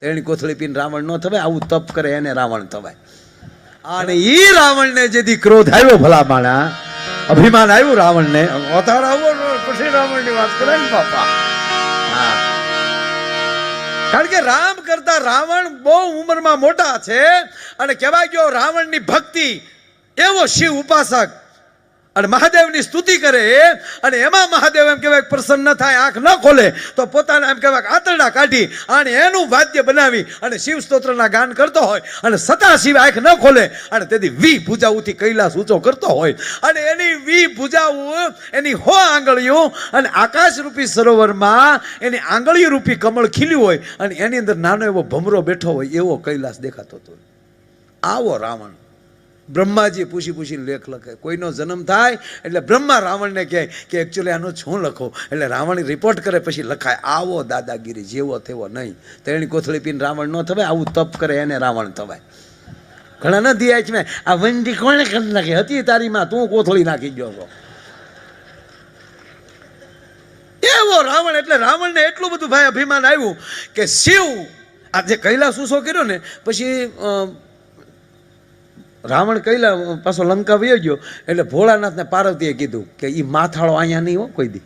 તેણી કોથળી પીને રાવણ નો થવાય, આવું તપ કરે એને રાવણ થવાય. અને ઈ રાવણને જેથી ક્રોધ આવ્યો, ભલા માણા અભિમાન આવ્યું રાવણને, અવતાર આવ્યો પછી રાવણની વાત કરે ને બાપા. હા, કારણ કે રામ કરતા રાવણ બહુ ઉંમરમાં મોટા છે. અને કહેવાય ગયો રાવણની ભક્તિ, એવો શિવ ઉપાસક અને મહાદેવની સ્તુતિ કરે, અને એમાં મહાદેવ એમ કહેવાય પ્રસન્ન થાય, આંખ ન ખોલે તો પોતાના એમ કહેવાય આંતરડા કાઢી અને એનું વાદ્ય બનાવી અને શિવ સ્તોત્રના ગાન કરતો હોય, અને સતા શિવ આંખ ન ખોલે અને તેથી 20 ભુજાઓથી કૈલાસ ઊંચો કરતો હોય, અને એની 20 ભુજાઓ, એની 100 આંગળીઓ, અને આકાશરૂપી સરોવરમાં એની આંગળીઓ રૂપી કમળ ખીલ્યું હોય, અને એની અંદર નાનો એવો ભમરો બેઠો હોય, એવો કૈલાસ દેખાતો હતો. આવો રાવણ. બ્રહ્માજી પૂછી પૂછીને લેખ લખે. કોઈનો જન્મ થાય એટલે બ્રહ્મા રાવણને કહે કે એકચ્યુઅલી આનો શું લખો, એટલે રાવણ રિપોર્ટ કરે પછી લખાય. આવો દાદાગીરી, જેવો તેવો નહીં. તેણી કોથળી પીને રાવણ ન થવાય, આવું તપ કરે એને રાવણ થવાય. ઘણા નથી આજ મેં આ વંડી કોણે કરી નાખી હતી તારી માં, તું કોથળી નાખી ગયો છો. એવો રાવણ. એટલે રાવણને એટલું બધું ભાઈ અભિમાન આવ્યું કે શિવ આજે કૈલાસ ઊંચો કર્યો ને પછી રાવણ કૈલા પાછો લંકા વયો ગયો, એટલે ભોળાનાથને પાર્વતીએ કીધું કે એ માથાળો અહીંયા નહીં હો કોઈ દી,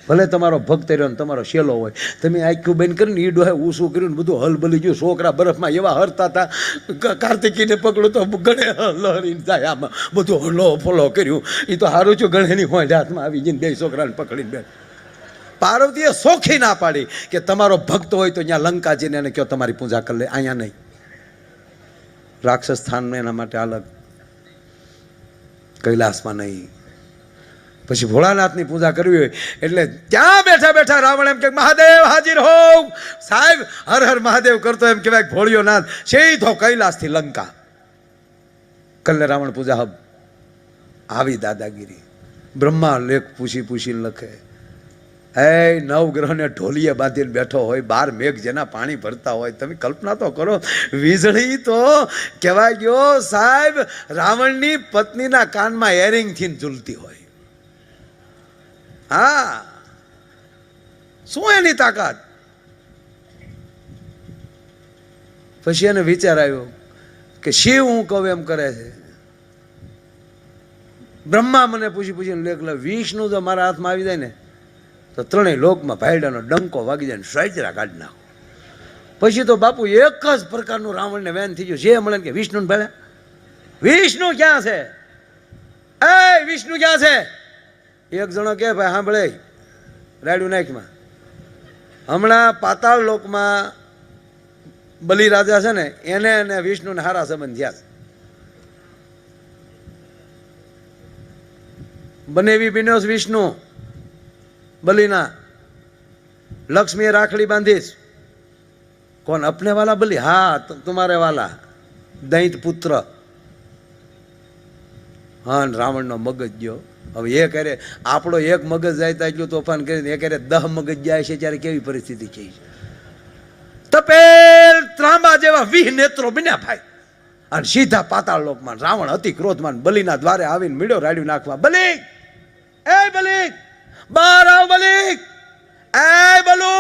ભલે તમારો ભક્ત રહ્યો ને તમારો શેલો હોય, તમે આખું બંધ કરીને ઈ ડોહે ઊંચું કર્યું ને બધું હલબલી ગયું. છોકરા બરફમાં એવા હરતા હતા, કાર્તિકીને પકડો તો ગણે લહરીને જાય, આમાં બધું હલો ફોલો કર્યું. એ તો સારું છું, ગણેની હોય હાથમાં આવી જઈને 2 છોકરાને પકડીને બેઠ. પાર્વતીએ સોખી ના પાડી કે તમારો ભક્ત હોય તો ત્યાં લંકા જઈને એને કહો તમારી પૂજા કરી લે, અહીંયા નહીં. રાક્ષસ સ્થાન એના માટે અલગ, કૈલાસમાં નહીં. પછી ભોળાનાથની પૂજા કરવી હોય એટલે ત્યાં બેઠા બેઠા રાવણ એમ કે મહાદેવ હાજર હો સાહેબ, હર હર મહાદેવ કરતો એમ કહેવાય ભોળિયો નાથ સીધો કૈલાસથી લંકા. કલ્લે રાવણ પૂજા હબ. આવી દાદાગીરી. બ્રહ્મા લેખ પૂછી પૂછીને લખે. એ 9 ગ્રહને ઢોલીએ બાંધીને બેઠો હોય, 12 મેઘ જેના પાણી ભરતા હોય. તમે કલ્પના તો કરો, વીજળી તો કહેવાય ગયો સાહેબ રાવણની પત્નીના કાનમાં એરિંગથી ઝૂલતી હોય. હા, શું એની તાકાત. પછી એને વિચાર આવ્યો કે શિવ હું કહું એમ કરે છે. બ્રહ્મા મને પૂછી પૂછીને લેખ લે, વિષ્ણુ જો મારા હાથમાં આવી જાય ને તો 3 લોકમાં ભાઈડાનો ડંકો વાગી જાય ને સાયચરા કાઢી નાખો. પછી તો બાપુ એક જ પ્રકારનું રાવણને વેન થઈ ગયું. જે મળે કે વિષ્ણુ ભલે, વિષ્ણુ ક્યાં છે, એ વિષ્ણુ ક્યાં છે. એક જણો કે ભાઈ સાંભળે રાડ્યું નાખમાં, હમણાં પાતાળ લોકમાં બલિરાજા છે ને એને અને વિષ્ણુને હારા સંબંધ થયા છે. બનેવી બિનોસ વિષ્ણુ બલિના, લક્ષ્મીએ રાખડી બાંધીશ. કોણ અપને વાલા બલી? હા તુમારે વાલા દૈત પુત્ર. હા, રાવણનો મગજ ગયો. હવે એ કરે આપણો એક મગજ જાય તો એટલું તોફાન કરીને એ કરે 10 મગજ જાય છે ત્યારે કેવી પરિસ્થિતિ છે. તપેલ ત્રાંબા જેવા 20 નેત્રો બન્યા ભાઈ, અને સીધા પાતાળ લોકમાં રાવણ અતિ ક્રોધમાન બલિના દ્વારે આવીને મળ્યો રાડ્યું નાખવા. બલી, એ બલી બહાર આવ, બલી એ બલુ.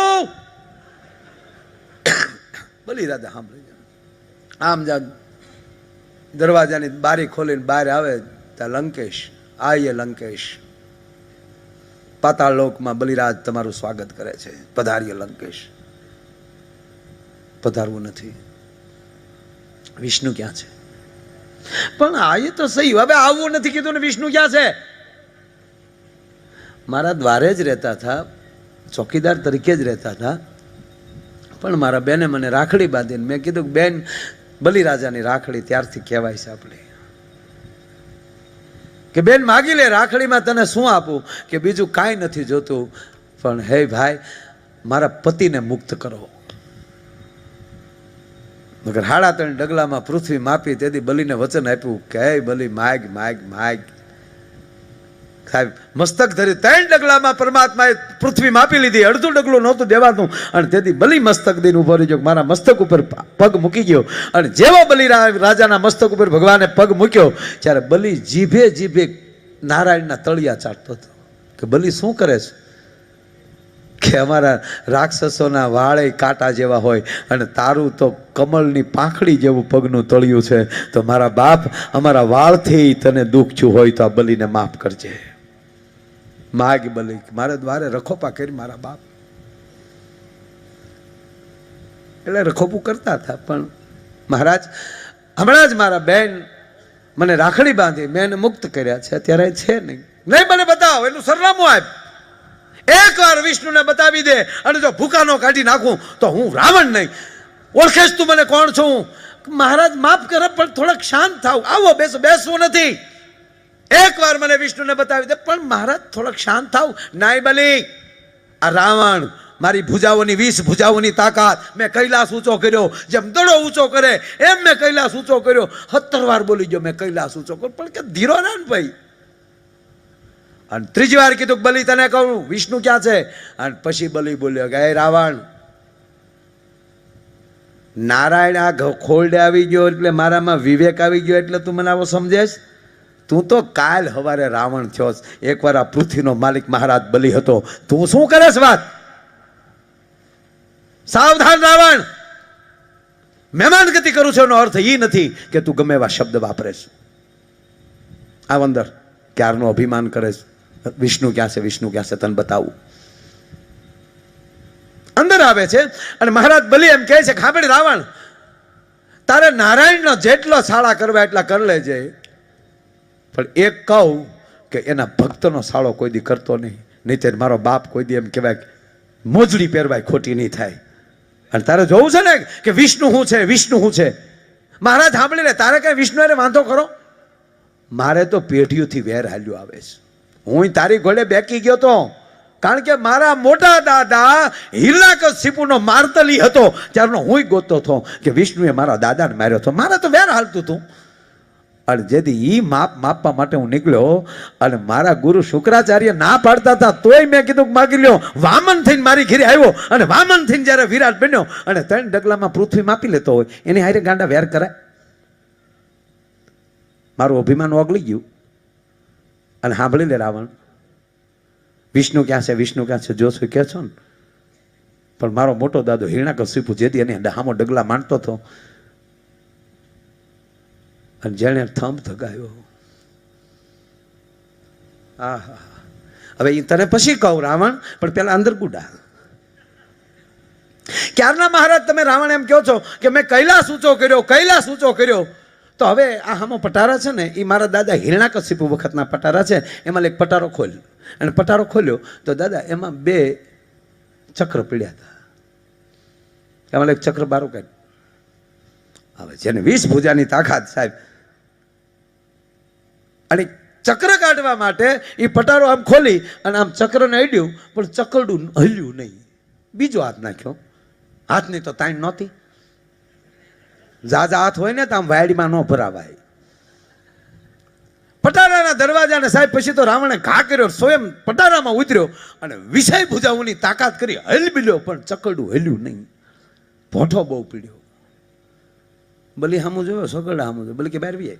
બલી રાજા સાંભળી આમ જા દરવાજાની બારી ખોલીને બહાર આવે ત્યાં લંકેશ. આયે લંકેશ, પાતાળ લોકમાં બલિરાજ તમારું સ્વાગત કરે છે, પધારીએ લંકેશ. પધારવું નથી. વિષ્ણુ ક્યાં છે? પણ આયે તો સહી, હવે આવવું નથી કીધું ને. વિષ્ણુ ક્યાં છે? મારા દ્વારે જ રહેતા હતા, ચોકીદાર તરીકે જ રહેતા હતા, પણ મારા બેને મને રાખડી બાંધીને મેં કીધું કે બેન બલિરાજાની રાખડી ત્યારથી કહેવાય છે આપણે કે બેન માગી લે, રાખડીમાં તને શું આપું, કે બીજું કાંઈ નથી જોતું, પણ હે ભાઈ મારા પતિને મુક્ત કરો. મગર 3.5 ડગલામાં પૃથ્વી માપી. તેથી બલિને વચન આપ્યું કે હે બલિ માગ માગ માગ. સાહેબ મસ્તક ધરી 3 ડગલામાં પરમાત્માએ પૃથ્વી માપી લીધી. અડધું ડગલું નહોતું દેવાતું, અને તેથી બલિ મસ્તક દઈને ઉભો રહી ગયો. મારા મસ્તક ઉપર પગ મૂકી ગયો, અને જેવો બલિ રાજાના મસ્તક ઉપર ભગવાને પગ મૂક્યો ત્યારે બલિ જીભે જીભે નારાયણના તળિયા ચાટતો હતો કે બલિ શું કરે છે. કે અમારા રાક્ષસોના વાળે કાંટા જેવા હોય અને તારું તો કમળની પાંખડી જેવું પગનું તળિયું છે. તો મારા બાપ, અમારા વાળથી તને દુઃખ થયું હોય તો આ બલીને માફ કરજે. માગ બલી મારા દ્વારે રખોપા કરી મારા બાપ. એટલે રખોપું કરતા હતા. પણ મહારાજ, હમણાં જ મારા બેન મને રાખડી બાંધી, મેં મુક્ત કર્યા છે, અત્યારે છે નહીં. નહીં મને બતાવો, એનું સરનામું આપ. એકવાર વિષ્ણુને બતાવી દે અને જો ભૂકાનો કાઢી નાખું તો હું રાવણ નહીં. ઓળખેશ તું મને કોણ છું? મહારાજ માફ કરે પણ થોડાક શાંત થાવ. આવો બેસો. બેસવું નથી. એકવાર મને વિષ્ણુને બતાવી દે. પણ મહારાજ થોડાક શાંત થાવ. નાય બલી, આ રાવણ મારી ભુજાઓની 20 ભુજાઓની તાકાત. મેં કૈલાસ ઊંચો કર્યો, જેમ દડો ઊંચો કરે એમ મેં કૈલાસ ઊંચો કર્યો. 70 વાર બોલી ગયો મેં કૈલાસ ઊંચો કર્યો. પણ કે ધીરો ના ને ભાઈ. અને ત્રીજી વાર કીધું બલી તને કહું વિષ્ણુ ક્યાં છે? અને પછી બલી બોલ્યો કે હે રાવણ, નારાયણ આ ખોલડે આવી ગયો એટલે મારામાં વિવેક આવી ગયો એટલે તું મને આવો સમજેશ? તું તો કાલ હવારે રાવણ થયો. એકવાર આ પૃથ્વીનો માલિક મહારાજ બલી હતો. તું શું કરેશ વાત? સાવધાન રાવણ, મહેમાન ગતિ કરું છું એનો અર્થ એ નથી કે તું ગમે એવા શબ્દ વાપરેશ. આવ અંદર. ક્યારનો અભિમાન કરે છે. વિષ્ણુ ક્યાં છે? વિષ્ણુ ક્યાં છે? તને બતાવું. અંદર આવે છે અને મહારાજ બલી એમ કહે છે, ખાબડી રાવણ, તારે નારાયણનો જેટલો સાળા કરવા એટલા કરી લેજે, પણ એક કહું કે એના ભક્તનો સાળો કોઈ દી કરતો નહીં. નહીં મારો બાપ કોઈ દી એમ કહેવાય મોજડી પહેરવાય ખોટી નહીં થાય. અને તારે જોવું છે ને કે વિષ્ણુ શું છે, વિષ્ણુ શું છે. મહારાજ સાંભળી લે, તારે કઈ વિષ્ણુ એને વાંધો કરો? મારે તો પેઢીઓથી વેર હાલ્યો આવે છે. હું તારી ઘોડે બેકી ગયો તો કારણ કે મારા મોટા દાદા હિરણ્યકશિપુનો માર્તલી હતો ત્યારનો હું ગોતતો હતો કે વિષ્ણુએ મારા દાદાને માર્યો હતો. મારે તો વેર હાલતું હતું. અને જેથી ઈ માપવા માટે હું નીકળ્યો અને મારા ગુરુ શુક્રાચાર્ય ના પાડતા હતા તોય મેં કીધું માગી લ્યો. વામન થઈને મારી ઘરે આવ્યો અને વામન થઈને જ્યારે વિરાટ બન્યો અને 3 ડગલામાં પૃથ્વી માપી લેતો હોય એની હારે ગાંડા વેર કરાય? મારું અભિમાન ઓગળી ગયું. અને સાંભળી લે રાવણ, વિષ્ણુ ક્યાં છે? વિષ્ણુ ક્યાં છે? જોશું કે છો ને. પણ મારો મોટો દાદો હિરણ્યકશિપુ જેથી એને હામો ડગલા માંડતો હતો અને જેણે થંભ થગાવ્યો. આહા, હવે એ તને પછી કહું રાવણ, પણ પેલા અંદર ગુડા. ક્યારના મહારાજ તમે રાવણ એમ કહો છો કે મેં કૈલાસ ઊંચો કર્યો, કૈલાસ ઊંચો કર્યો. તો હવે આ હામો પટારા છે ને એ મારા દાદા હિરણ્યકશિપુ વખતના પટારા છે. એમાં એક પટારો ખોલ્યો અને પટારો ખોલ્યો તો દાદા એમાં 2 ચક્ર પીડ્યા હતા. એમાં એક ચક્ર બારો કાઢ્યો. હવે જેને 20 ભુજાની તાકાત સાહેબ, અને ચક્ર કાઢવા માટે એ પટારો આમ ખોલી અને આમ ચક્રને અડ્યું પણ ચકરડું હલ્યું નહીં. બીજો હાથ નાખ્યો. હાથની તો તાણ નહોતી. જાજા હાથ હોય ને તો આમ વાયડીમાં ન ભરાવાય. પટારાના દરવાજાને સાહેબ પછી તો રાવણે ઘા કર્યો, સ્વયં પટારામાં ઉતર્યો અને વિષય ભુજાઓની તાકાત કરી હલબીલ્યો પણ ચકરડું હલ્યું નહીં. ભોંઠો બહુ પીડ્યો. બલી હામું જોયો, સગડા હામું જોયો. બલી કે બહાર વી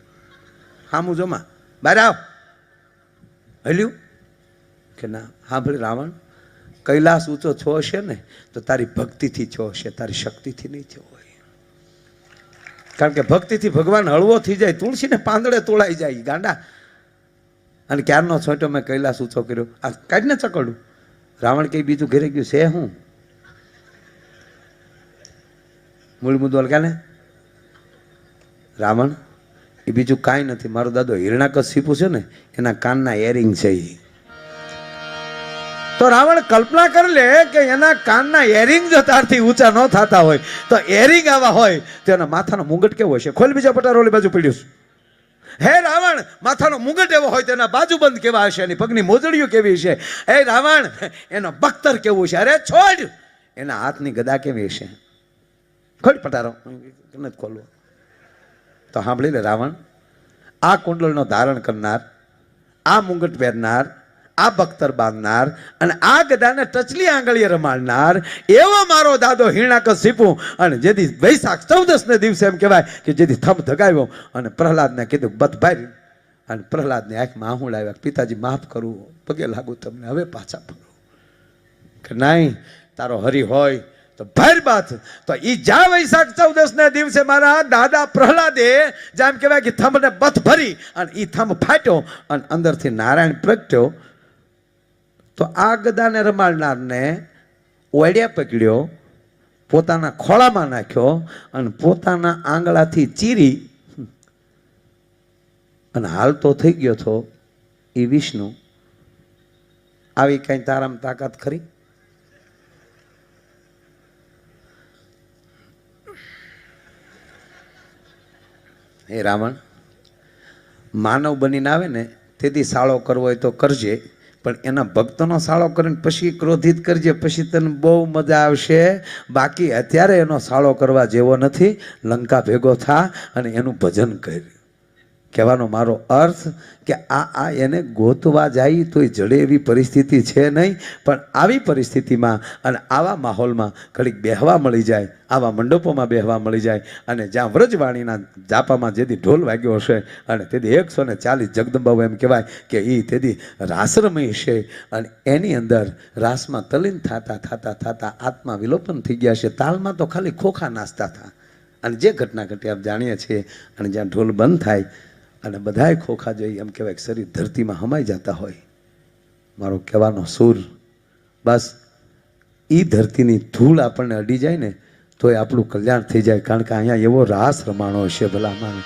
હામું જોમાં બહાર આવ. હલ્યું કે ના? હા ભલે રાવણ, કૈલાસ ઊંચો છો હશે ને તો તારી ભક્તિથી છો હશે, તારી શક્તિથી નહીં થયો હોય. કારણ કે ભક્તિથી ભગવાન હળવો થઈ જાય. તુલસીને પાંદડે તોળાઈ જાય ગાંડા. અને ક્યારનો છોટો મેં કૈલાસ ઊંચો કર્યો. આ કાઢને ચકડું. રાવણ કઈ બીજું ઘરે ગયું છે હું મૂળ મુદ્દો કાને રાવણ એ બીજું કાંઈ નથી. મારો દાદો હિરણ્યકશિપુ છે ને એના કાનના એરિંગ છે. તો રાવણ કલ્પના કરી લે કે એના કાનના એરિંગ જો તારથી ઊંચા ન થતા હોય તો એરિંગ આવા હોય તો એના માથાનો મુગટ કેવો હશે? ખોલ બીજા પટાર ઓલી બાજુ પડ્યું. હે રાવણ, માથાનો મુગટ એવો હોય તો એના બાજુબંધ કેવા હશે? એની પગની મોજડીઓ કેવી હશે? હે રાવણ, એનો બખ્તર કેવું છે? અરે છોડ, એના હાથની ગદા કેવી હશે? ખોલ પટારો. નથી ખોલવો તો સાંભળી લે રાવણ, આ કુંડળનો ધારણ કરનાર, આ મુગટ પહેરનાર, આ બખ્તર બાંધનાર અને આ ગદાને ટચલી આંગળીએ રમાડનાર એવો મારો દાદો હિરણ્યકશિપુ. અને જેથી વૈશાખ 14ને દિવસે એમ કહેવાય કે જેથી થંભ ધગાવ્યો અને પ્રહલાદને કીધું બધ ભાઈ. અને પ્રહલાદની આંખમાં આહુડ આવ્યા. પિતાજી માફ કરવું, પગે લાગુ તમને, હવે પાછા ફરો. કે નહીં, તારો હરી હોય તો ભર બાથ. તો ઈ જા વૈશાખ 14 ને દિવસે મારા દાદા પ્રહલાદે જેમ કહેવાય કે થંભને બથ ભરી અને ઈ થંભ ફાટ્યો અને અંદરથી નારાયણ પ્રગટ્યો. તો આ ગદાને રમાડનારને ઓળિયા પકડ્યો, પોતાના ખોળામાં નાખ્યો અને પોતાના આંગળાથી ચીરી અને હાલતો થઈ ગયો હતો એ વિષ્ણુ. આવી કઈ તારામાં તાકાત ખરી? હે રાવણ, માનવ બનીને આવે ને તેથી સાળો કરવો હોય તો કરજે, પણ એના ભક્તોનો સાળો કરીને પછી ક્રોધિત કરજે, પછી તને બહુ મજા આવશે. બાકી અત્યારે એનો સાળો કરવા જેવો નથી. લંકા ભેગો થા અને એનું ભજન કર. કહેવાનો મારો અર્થ કે આ એને ગોતવા જાય તો એ જડે એવી પરિસ્થિતિ છે નહીં, પણ આવી પરિસ્થિતિમાં અને આવા માહોલમાં ઘડીક બેહવા મળી જાય, આવા મંડપોમાં બેહવા મળી જાય અને જ્યાં વ્રજવાણીના જાપામાં જેથી ઢોલ વાગ્યો હશે અને તેથી 140 જગદંબાઓ એમ કહેવાય કે એ તેથી રાસરમય છે અને એની અંદર રાસમાં તલીન થતા થતા થતા આત્મા વિલોપન થઈ ગયા છે. તાલમાં તો ખાલી ખોખા નાચતા હતા અને જે ઘટના ઘટી આપ જાણીએ છીએ. અને જ્યાં ઢોલ બંધ થાય અને બધાય ખોખા જોઈ એમ કહેવાય કે શરીર ધરતીમાં હમાઈ જતા હોય. મારો કહેવાનો સૂર બસ એ ધરતીની ધૂળ આપણને અડી જાય ને તો એ આપણું કલ્યાણ થઈ જાય. કારણ કે અહીંયા એવો રાસ રમાણો હશે ભલામાં.